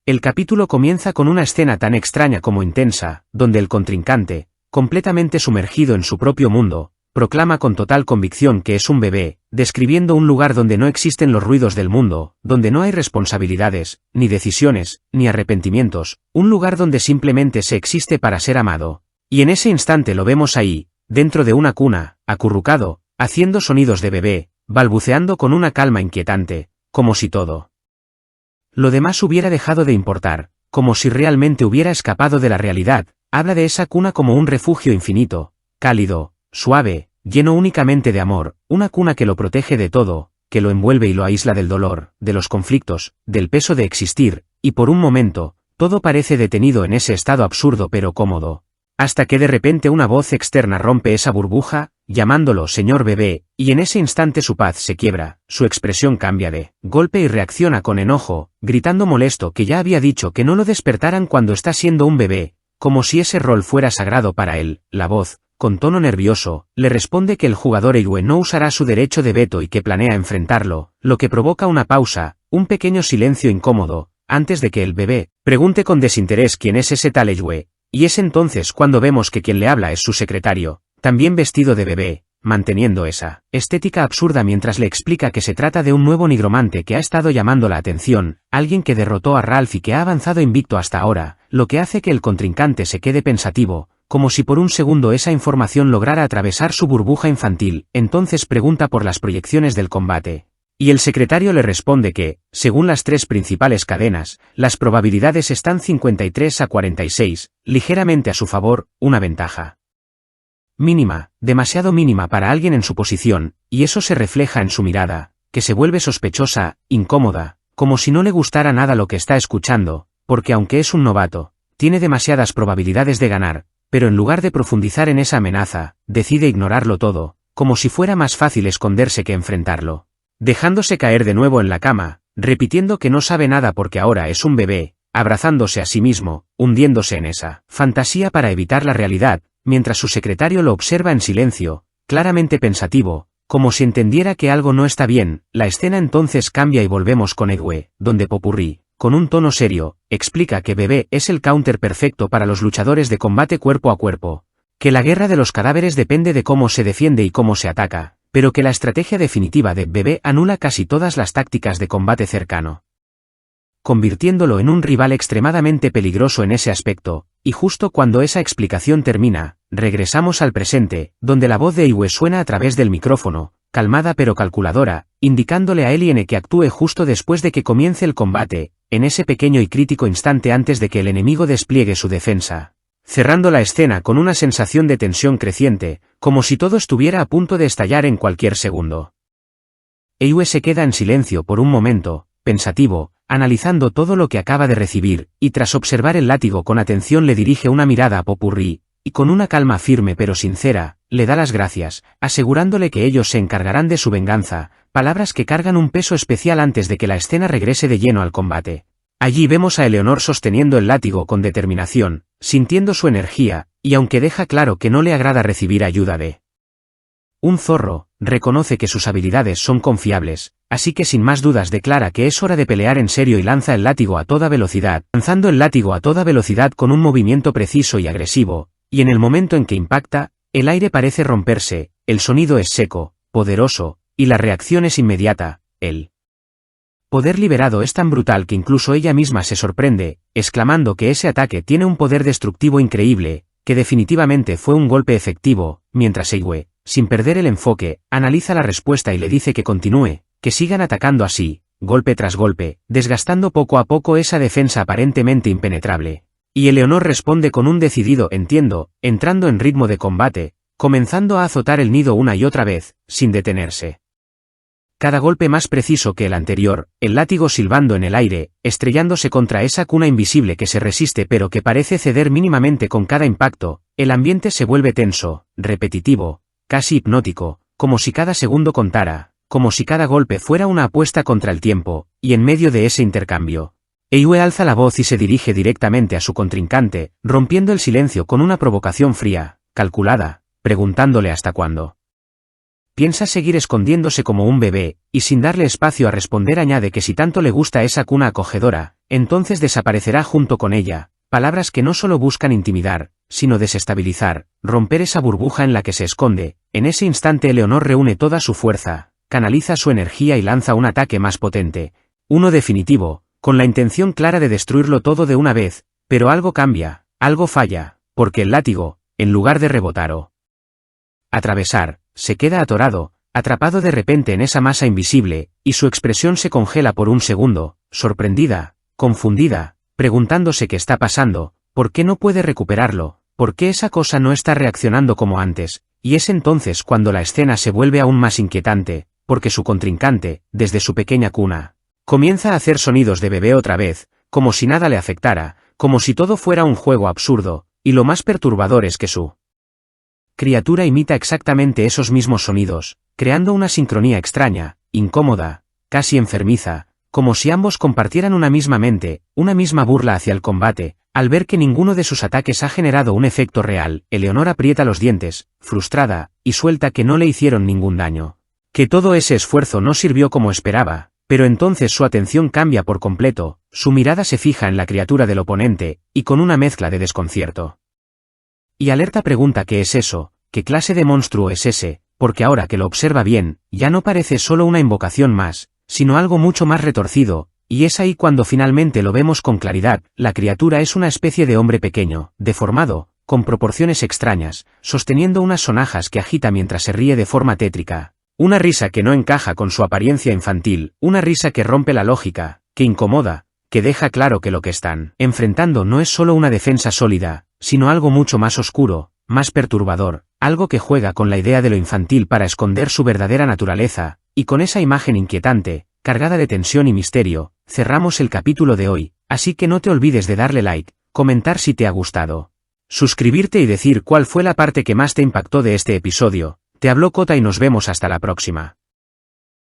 El capítulo comienza con una escena tan extraña como intensa, donde el contrincante, completamente sumergido en su propio mundo, proclama con total convicción que es un bebé, describiendo un lugar donde no existen los ruidos del mundo, donde no hay responsabilidades, ni decisiones, ni arrepentimientos, un lugar donde simplemente se existe para ser amado. Y en ese instante lo vemos ahí, dentro de una cuna, acurrucado, haciendo sonidos de bebé, balbuceando con una calma inquietante, como si todo lo demás hubiera dejado de importar, como si realmente hubiera escapado de la realidad. Habla de esa cuna como un refugio infinito, cálido, suave, lleno únicamente de amor, una cuna que lo protege de todo, que lo envuelve y lo aísla del dolor, de los conflictos, del peso de existir, y por un momento, todo parece detenido en ese estado absurdo pero cómodo. Hasta que de repente una voz externa rompe esa burbuja, llamándolo señor bebé, y en ese instante su paz se quiebra, su expresión cambia de golpe y reacciona con enojo, gritando molesto que ya había dicho que no lo despertaran cuando está siendo un bebé, como si ese rol fuera sagrado para él. La voz, con tono nervioso, le responde que el jugador Eyue no usará su derecho de veto y que planea enfrentarlo, lo que provoca una pausa, un pequeño silencio incómodo, antes de que el bebé pregunte con desinterés quién es ese tal Eyue. Y es entonces cuando vemos que quien le habla es su secretario, también vestido de bebé, manteniendo esa estética absurda mientras le explica que se trata de un nuevo nigromante que ha estado llamando la atención, alguien que derrotó a Ralph y que ha avanzado invicto hasta ahora, lo que hace que el contrincante se quede pensativo, como si por un segundo esa información lograra atravesar su burbuja infantil. Entonces pregunta por las proyecciones del combate. Y el secretario le responde que, según las tres principales cadenas, las probabilidades están 53 a 46, ligeramente a su favor, una ventaja mínima, demasiado mínima para alguien en su posición, y eso se refleja en su mirada, que se vuelve sospechosa, incómoda, como si no le gustara nada lo que está escuchando, porque aunque es un novato, tiene demasiadas probabilidades de ganar, pero en lugar de profundizar en esa amenaza, decide ignorarlo todo, como si fuera más fácil esconderse que enfrentarlo. Dejándose caer de nuevo en la cama, repitiendo que no sabe nada porque ahora es un bebé, abrazándose a sí mismo, hundiéndose en esa fantasía para evitar la realidad, mientras su secretario lo observa en silencio, claramente pensativo, como si entendiera que algo no está bien. La escena entonces cambia y volvemos con Eyue, donde Popurrí, con un tono serio, explica que bebé es el counter perfecto para los luchadores de combate cuerpo a cuerpo, que la guerra de los cadáveres depende de cómo se defiende y cómo se ataca, pero que la estrategia definitiva de bebé anula casi todas las tácticas de combate cercano, convirtiéndolo en un rival extremadamente peligroso en ese aspecto. Y justo cuando esa explicación termina, regresamos al presente, donde la voz de Eyue suena a través del micrófono, calmada pero calculadora, indicándole a Eliene que actúe justo después de que comience el combate, en ese pequeño y crítico instante antes de que el enemigo despliegue su defensa, cerrando la escena con una sensación de tensión creciente, como si todo estuviera a punto de estallar en cualquier segundo. Eyue se queda en silencio por un momento, pensativo, analizando todo lo que acaba de recibir, y tras observar el látigo con atención le dirige una mirada a Popurrí, y con una calma firme pero sincera, le da las gracias, asegurándole que ellos se encargarán de su venganza, palabras que cargan un peso especial antes de que la escena regrese de lleno al combate. Allí vemos a Eleonor sosteniendo el látigo con determinación, sintiendo su energía, y aunque deja claro que no le agrada recibir ayuda de un zorro, reconoce que sus habilidades son confiables, así que sin más dudas declara que es hora de pelear en serio y lanza el látigo a toda velocidad, lanzando el látigo a toda velocidad con un movimiento preciso y agresivo, y en el momento en que impacta, el aire parece romperse, el sonido es seco, poderoso, y la reacción es inmediata. El poder liberado es tan brutal que incluso ella misma se sorprende, exclamando que ese ataque tiene un poder destructivo increíble, que definitivamente fue un golpe efectivo, mientras Eyue, sin perder el enfoque, analiza la respuesta y le dice que continúe, que sigan atacando así, golpe tras golpe, desgastando poco a poco esa defensa aparentemente impenetrable. Y Eleonor responde con un decidido entiendo, entrando en ritmo de combate, comenzando a azotar el nido una y otra vez, sin detenerse. Cada golpe más preciso que el anterior, el látigo silbando en el aire, estrellándose contra esa cuna invisible que se resiste pero que parece ceder mínimamente con cada impacto. El ambiente se vuelve tenso, repetitivo, casi hipnótico, como si cada segundo contara, como si cada golpe fuera una apuesta contra el tiempo, y en medio de ese intercambio, Eyue alza la voz y se dirige directamente a su contrincante, rompiendo el silencio con una provocación fría, calculada, preguntándole hasta cuándo piensa seguir escondiéndose como un bebé, y sin darle espacio a responder añade que si tanto le gusta esa cuna acogedora, entonces desaparecerá junto con ella, palabras que no solo buscan intimidar, sino desestabilizar, romper esa burbuja en la que se esconde. En ese instante Eleonor reúne toda su fuerza, canaliza su energía y lanza un ataque más potente, uno definitivo, con la intención clara de destruirlo todo de una vez, pero algo cambia, algo falla, porque el látigo, en lugar de rebotar o atravesar, se queda atorado, atrapado de repente en esa masa invisible, y su expresión se congela por un segundo, sorprendida, confundida, preguntándose qué está pasando, por qué no puede recuperarlo, por qué esa cosa no está reaccionando como antes, y es entonces cuando la escena se vuelve aún más inquietante, porque su contrincante, desde su pequeña cuna, comienza a hacer sonidos de bebé otra vez, como si nada le afectara, como si todo fuera un juego absurdo, y lo más perturbador es que su criatura imita exactamente esos mismos sonidos, creando una sincronía extraña, incómoda, casi enfermiza, como si ambos compartieran una misma mente, una misma burla hacia el combate. Al ver que ninguno de sus ataques ha generado un efecto real, Eleonor aprieta los dientes, frustrada, y suelta que no le hicieron ningún daño. Que todo ese esfuerzo no sirvió como esperaba, pero entonces su atención cambia por completo, su mirada se fija en la criatura del oponente, y con una mezcla de desconcierto y alerta pregunta qué es eso, qué clase de monstruo es ese, porque ahora que lo observa bien, ya no parece solo una invocación más, sino algo mucho más retorcido, y es ahí cuando finalmente lo vemos con claridad. La criatura es una especie de hombre pequeño, deformado, con proporciones extrañas, sosteniendo unas sonajas que agita mientras se ríe de forma tétrica. Una risa que no encaja con su apariencia infantil, una risa que rompe la lógica, que incomoda, que deja claro que lo que están enfrentando no es solo una defensa sólida, sino algo mucho más oscuro, más perturbador, algo que juega con la idea de lo infantil para esconder su verdadera naturaleza, y con esa imagen inquietante, cargada de tensión y misterio, cerramos el capítulo de hoy, así que no te olvides de darle like, comentar si te ha gustado, suscribirte y decir cuál fue la parte que más te impactó de este episodio. Te habló Cota y nos vemos hasta la próxima.